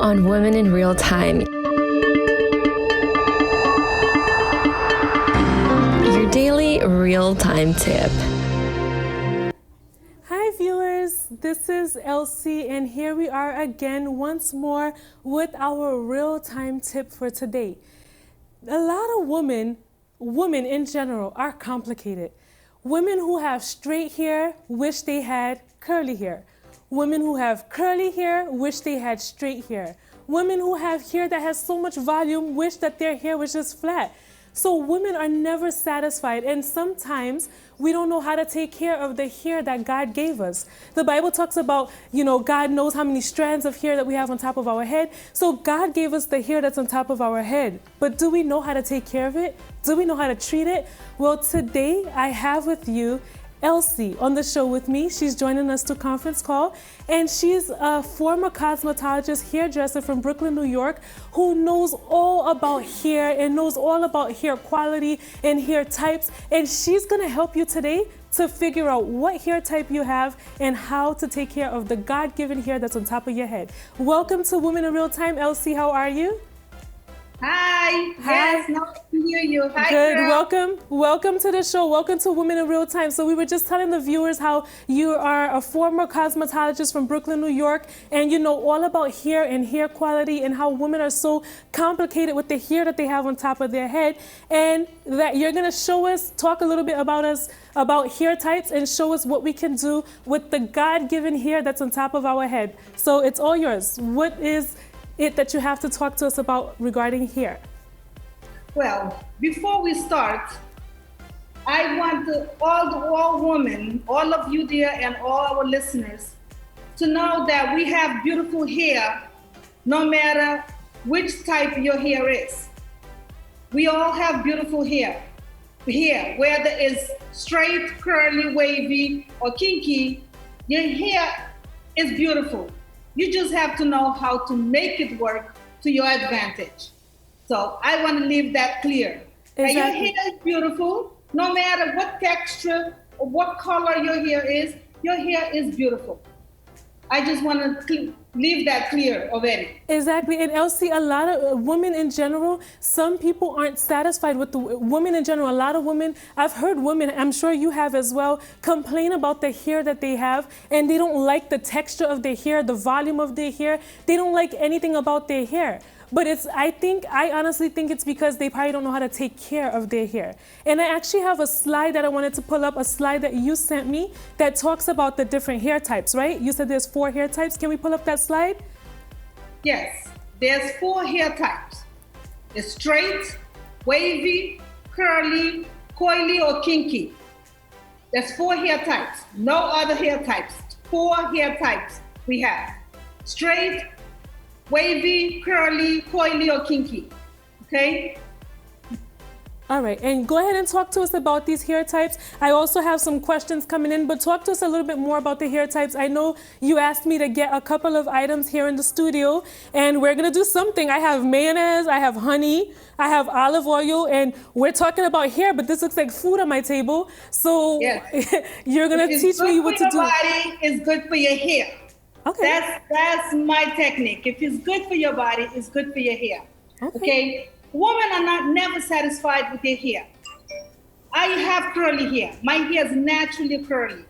on Women in Real Time. Your daily real-time tip. Hi viewers, this is Elsie and here we are again once more with our real-time tip for today. A lot of women in general are complicated. Women who have straight hair wish they had curly hair. Women who have curly hair wish they had straight hair. Women who have hair that has so much volume wish that their hair was just flat. So women are never satisfied, and sometimes we don't know how to take care of the hair that God gave us. The Bible talks about, God knows how many strands of hair that we have on top of our head. So God gave us the hair that's on top of our head. But do we know how to take care of it? Do we know how to treat it? Well, today I have with you Elsie on the show with me. She's joining us to conference call, and she's a former cosmetologist, hairdresser from Brooklyn, New York, who knows all about hair and knows all about hair quality and hair types. And she's gonna help you today to figure out what hair type you have and how to take care of the God-given hair that's on top of your head. Welcome to Women in Real Time, Elsie. How are you? Hi. Yes, nice to hear you. Hi, good. Girl. Welcome to the show. Welcome to Women in Real Time. So we were just telling the viewers how you are a former cosmetologist from Brooklyn, New York, and you know all about hair and hair quality and how women are so complicated with the hair that they have on top of their head, and that you're going to talk a little bit about hair types and show us what we can do with the God-given hair that's on top of our head. So it's all yours. What is it that you have to talk to us about regarding hair? Well, before we start, I want all women, all of you there and all our listeners to know that we have beautiful hair no matter which type your hair is. We all have beautiful hair. Whether it's straight, curly, wavy, or kinky, your hair is beautiful. You just have to know how to make it work to your advantage. So I want to leave that clear. Exactly. Your hair is beautiful. No matter what texture or what color your hair is beautiful. I just want to leave that clear already. Exactly. And Elsie, a lot of women in general, some people aren't satisfied with the women in general. A lot of women, I've heard women, I'm sure you have as well, complain about the hair that they have, and they don't like the texture of their hair, the volume of their hair. They don't like anything about their hair. But I honestly think it's because they probably don't know how to take care of their hair. And I actually have a slide that I wanted to pull up, a slide that you sent me that talks about the different hair types, right? You said there's 4 hair types. Can we pull up that slide? Yes, there's 4 hair types. It's straight, wavy, curly, coily, or kinky. There's 4 hair types. No other hair types. 4 hair types we have. Straight, wavy, curly, coily, or kinky. Okay? All right, and go ahead and talk to us about these hair types. I also have some questions coming in, but talk to us a little bit more about the hair types. I know you asked me to get a couple of items here in the studio, and we're gonna do something. I have mayonnaise, I have honey, I have olive oil, and we're talking about hair, but this looks like food on my table. So yes. You're gonna teach me what to do. Your body is good for your hair. Okay. That's my technique. If it's good for your body, it's good for your hair. Okay? Women are never satisfied with their hair. I have curly hair. My hair is naturally curly.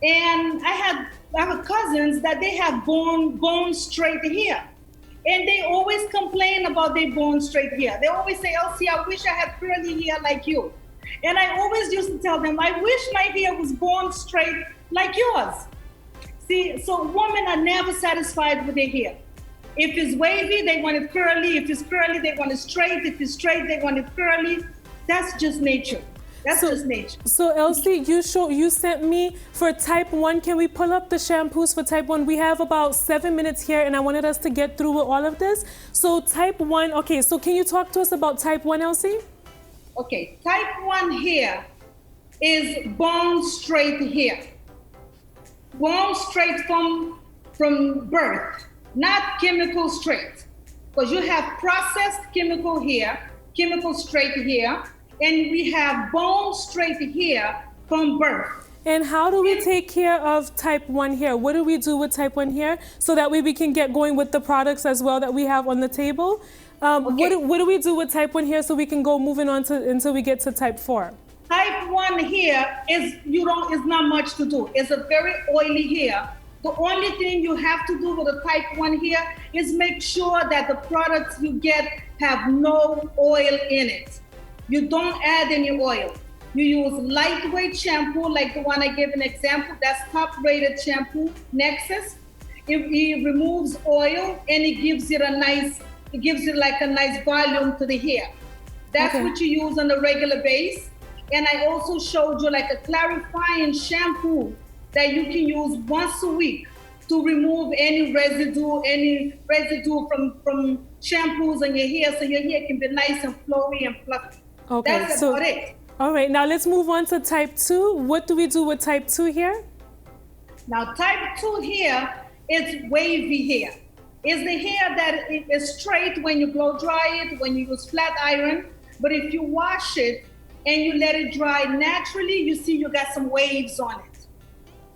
And I have cousins that they have bone straight hair. And they always complain about their bone straight hair. They always say, Elsie, I wish I had curly hair like you. And I always used to tell them, I wish my hair was bone straight like yours. See, so women are never satisfied with their hair. If it's wavy, they want it curly. If it's curly, they want it straight. If it's straight, they want it curly. That's just nature. Just nature. So Elsie, you sent me for type 1. Can we pull up the shampoos for type 1? We have about 7 minutes here, and I wanted us to get through with all of this. So type 1, okay, so can you talk to us about type 1, Elsie? Okay, type 1 hair is bone straight hair. Bone straight from birth, not chemical straight. Because you have processed chemical straight hair, and we have bone straight hair from birth. And how do we take care of type 1 hair? What do we do with type 1 hair so that way we can get going with the products as well that we have on the table? What do we do with type 1 hair so we can go moving on to until we get to type 4? Type 1 hair is not much to do. It's a very oily hair. The only thing you have to do with a type 1 hair is make sure that the products you get have no oil in it. You don't add any oil. You use lightweight shampoo like the one I gave an example. That's top-rated shampoo, Nexus. It removes oil and it gives it like a nice volume to the hair. That's what you use on a regular base. And I also showed you like a clarifying shampoo that you can use once a week to remove any residue from shampoos on your hair so your hair can be nice and flowy and fluffy. Okay, that's about it. All right, now let's move on to type 2. What do we do with type 2 hair? Now, type 2 hair is wavy hair. It's the hair that is straight when you blow dry it, when you use flat iron. But if you wash it and you let it dry naturally, you see you got some waves on it.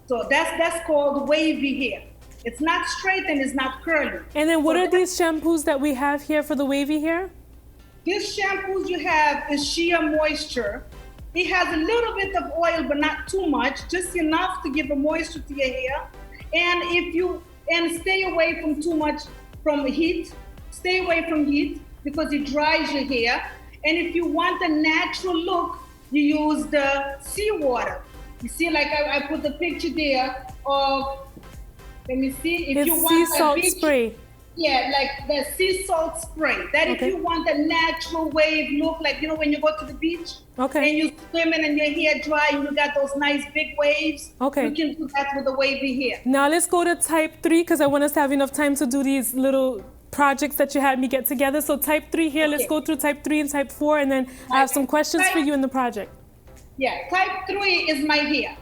So that's called wavy hair. It's not straight and it's not curly. And then what are these shampoos that we have here for the wavy hair? This shampoos you have is Sheer Moisture. It has a little bit of oil, but not too much, just enough to give a moisture to your hair. And stay away from too much from heat. Stay away from heat because it dries your hair. And if you want a natural look, you use the seawater. You see, like I put the picture there of, let me see. If it's you want sea salt spray. Yeah, like the sea salt spray. That if you want a natural wave look, like, you know, when you go to the beach and you're swimming and your hair dry and you got those nice big waves, you can do that with the wavy hair. Now let's go to type 3 because I want us to have enough time to do these little projects that you had me get together. So type 3 here, let's go through type 3 and type 4 and then I have some questions for you in the project. Yeah, type 3 is my hair.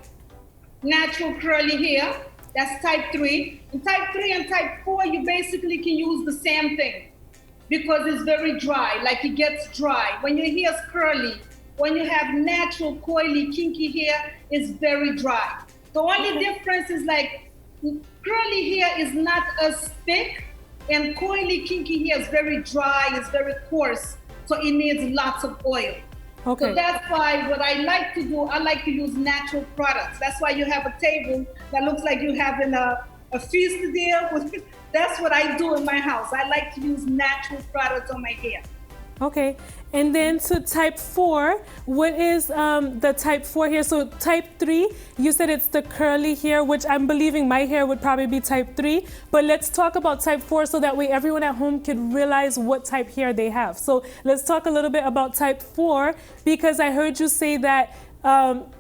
Natural curly hair. That's type 3. And type 3 and type 4, you basically can use the same thing because it's very dry, like it gets dry. When your hair's curly, when you have natural, coily, kinky hair, it's very dry. The only difference is like curly hair is not as thick and coily, kinky hair is very dry, it's very coarse, so it needs lots of oil. So that's why what I like to do, I like to use natural products. That's why you have a table that looks like you're having a feast there. That's what I do in my house. I like to use natural products on my hair. Okay, and then to type 4, what is the type 4 here? So type 3, you said it's the curly hair, which I'm believing my hair would probably be type 3. But let's talk about type 4 so that way everyone at home can realize what type hair they have. So let's talk a little bit about type 4 because I heard you say that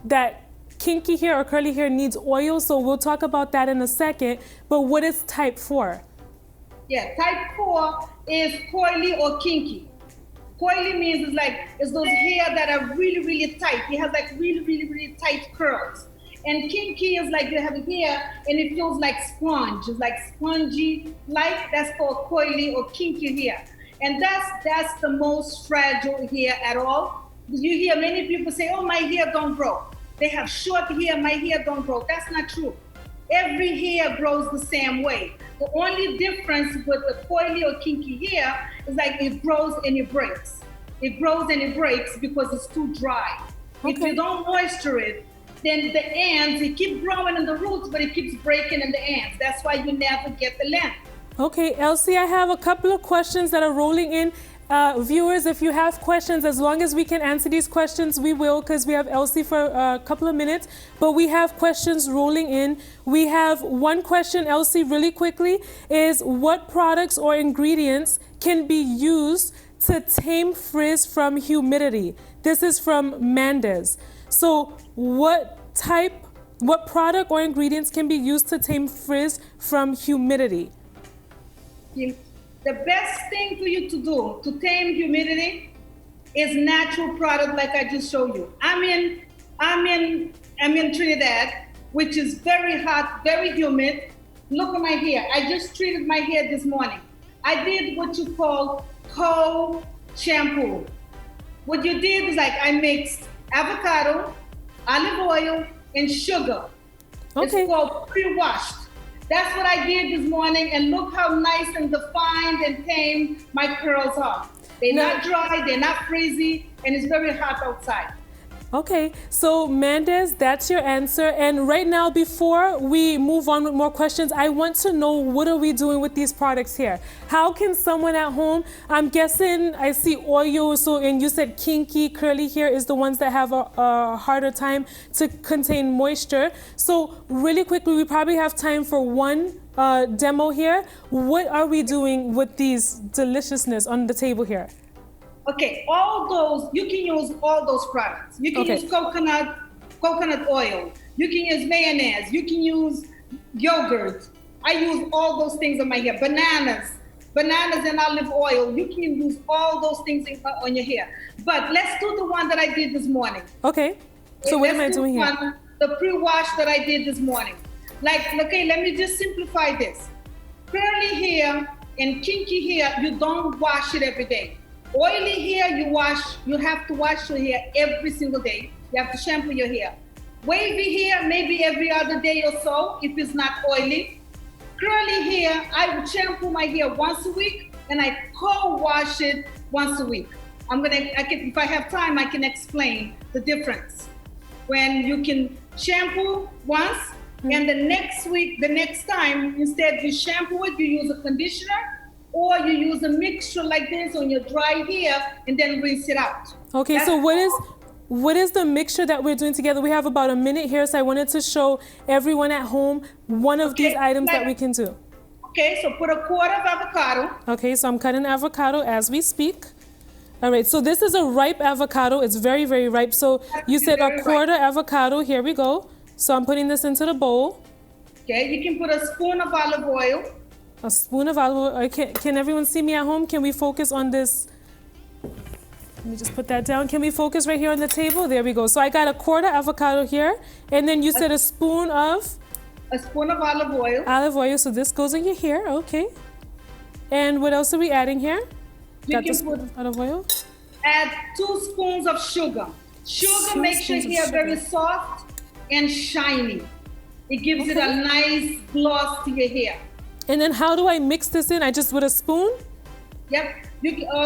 that kinky hair or curly hair needs oil. So we'll talk about that in a second. But what is type 4? Yeah, type 4 is coily or kinky. Coily means it's those hair that are really, really tight. It has like really, really, really tight curls. And kinky is like you have hair and it feels like sponge. It's like spongy, like that's called coily or kinky hair. And that's the most fragile hair at all. You hear many people say, oh, my hair don't grow. They have short hair, my hair don't grow. That's not true. Every hair grows the same way. The only difference with the coily or kinky hair is like it grows and it breaks. It grows and it breaks because it's too dry. If you don't moisture it, then the ends, it keeps growing in the roots, but it keeps breaking in the ends. That's why you never get the length. Okay, Elsie, I have a couple of questions that are rolling in. Viewers, if you have questions, as long as we can answer these questions, we will, because we have Elsie for a couple of minutes. But we have questions rolling in. We have one question, Elsie, really quickly, is what products or ingredients can be used to tame frizz from humidity? This is from Mandez. So what product or ingredients can be used to tame frizz from humidity? The best thing for you to do to tame humidity is natural product like I just showed you. I'm in Trinidad, which is very hot, very humid. Look at my hair. I just treated my hair this morning. I did what you call cold shampoo. What you did is like I mixed avocado, olive oil, and sugar. Okay. It's called pre-washed. That's what I did this morning, and look how nice and defined and tame my curls are. They're not dry, they're not frizzy, and it's very hot outside. Okay, so Mendez, that's your answer. And right now, before we move on with more questions, I want to know, what are we doing with these products here? How can someone at home, I'm guessing I see oil, so, and you said kinky, curly hair is the ones that have a harder time to contain moisture. So really quickly, we probably have time for one demo here. What are we doing with these deliciousness on the table here? Okay, all those, you can use all those products. You can use coconut oil. You can use mayonnaise. You can use yogurt. I use all those things on my hair. Bananas and olive oil. You can use all those things on your hair. But let's do the one that I did this morning. Okay, so what am I doing here? The pre-wash that I did this morning. Like, okay, let me just simplify this. Curly hair and kinky hair, you don't wash it every day. Oily hair, you have to wash your hair every single day. You have to shampoo your hair. Wavy hair, maybe every other day or so, if it's not oily. Curly hair, I would shampoo my hair once a week, and I co-wash it once a week. If I have time, I can explain the difference. When you can shampoo once, and the next time, instead you shampoo it, you use a conditioner, or you use a mixture like this on your dry hair and then rinse it out. Okay, so what is the mixture that we're doing together? We have about a minute here, so I wanted to show everyone at home one of these items that we can do. Okay, so put a quarter of avocado. Okay, so I'm cutting avocado as we speak. All right, so this is a ripe avocado. It's very, very ripe. So you said a quarter avocado. Here we go. So I'm putting this into the bowl. Okay, you can put a spoon of olive oil. A spoon of olive oil. Can everyone see me at home? Can we focus on this? Let me just put that down. Can we focus right here on the table? There we go. So I got a quarter avocado here. And then you said a spoon of? A spoon of olive oil. Olive oil. So this goes in your hair. Okay. And what else are we adding here? You got the can spoon of olive oil. Add 2 spoons of sugar. Sugar makes your hair very soft and shiny. It gives it a nice gloss to your hair. And then how do I mix this in? I just with a spoon? Yep.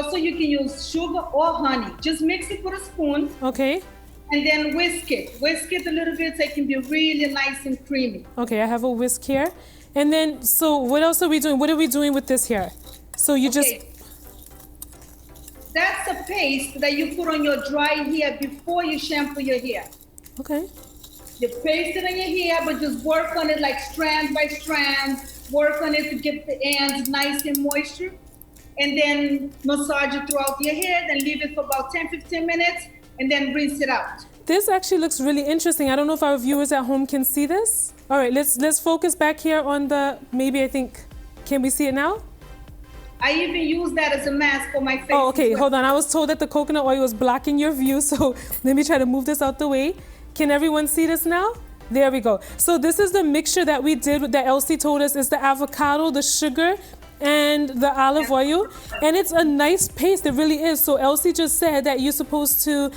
So you can use sugar or honey. Just mix it with a spoon. Okay. And then whisk it. Whisk it a little bit so it can be really nice and creamy. Okay, I have a whisk here. And then, so what else are we doing? What are we doing with this here? So you just... That's a paste that you put on your dry hair before you shampoo your hair. Okay. You paste it on your hair, but just work on it like strand by strand. Work on it to get the ends nice and moisture. And then massage it throughout your hair, then leave it for about 10-15 minutes, and then rinse it out. This actually looks really interesting. I don't know if our viewers at home can see this. All right, let's focus back here on the, can we see it now? I even use that as a mask for my face. Oh, okay, hold on. I was told that the coconut oil was blocking your view, so let me try to move this out the way. Can everyone see this now? There we go. So this is the mixture that we did, that Elsie told us is the avocado, the sugar, and the olive oil. And it's a nice paste, it really is. So Elsie just said that you're supposed to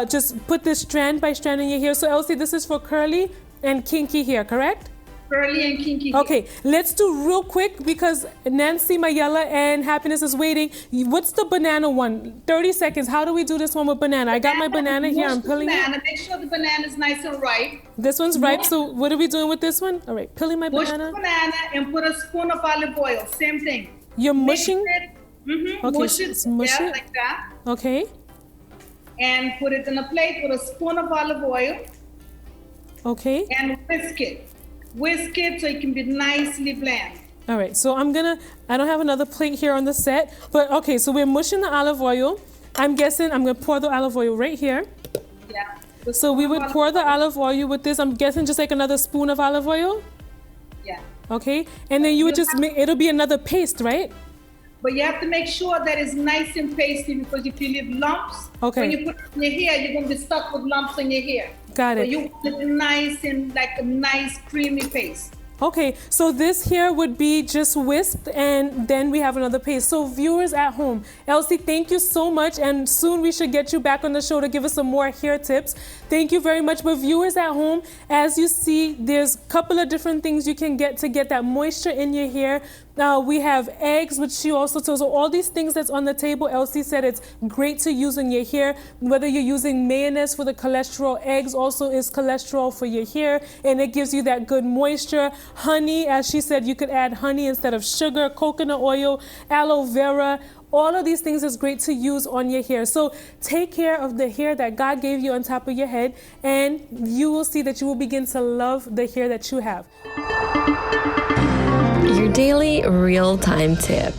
just put this strand by strand in your hair. So Elsie, this is for curly and kinky hair, correct? Curly and kinky hair. Okay, let's do real quick because Nancy, Mayela, and Happiness is waiting. What's the banana one? 30 seconds. How do we do this one with banana? I got my banana here. I'm peeling it. Make sure the banana is nice and ripe. This one's ripe. So what are we doing with this one? All right, peeling my banana. Mush the banana and put a spoon of olive oil. Same thing. You're mushing? Okay, mush it. Mush it. Like that. Okay. And put it in a plate with a spoon of olive oil. Okay. And whisk it. Whisk it so it can be nicely bland. All right, so I don't have another plate here on the set, but okay, so we're mushing the olive oil. I'm guessing I'm gonna pour the olive oil right here. Yeah. So we would pour the olive oil with this, I'm guessing just like another spoon of olive oil? Yeah. Okay, and then you would just make, it'll be another paste, right? But you have to make sure that it's nice and pasty because if you leave lumps, when you put it in your hair, you're gonna be stuck with lumps in your hair. Got it. So you want it nice and like a nice creamy paste. Okay, so this here would be just whisked, and then we have another paste. So viewers at home, Elsie, thank you so much, and soon we should get you back on the show to give us some more hair tips. Thank you very much. But viewers at home, as you see, there's a couple of different things you can get to get that moisture in your hair. We have eggs, which she also tells. So all these things that's on the table, Elsie said it's great to use in your hair. Whether you're using mayonnaise for the cholesterol, eggs also is cholesterol for your hair, and it gives you that good moisture. Honey, as she said, you could add honey instead of sugar, coconut oil, aloe vera. All of these things is great to use on your hair. So take care of the hair that God gave you on top of your head, and you will see that you will begin to love the hair that you have. Your daily real time tip.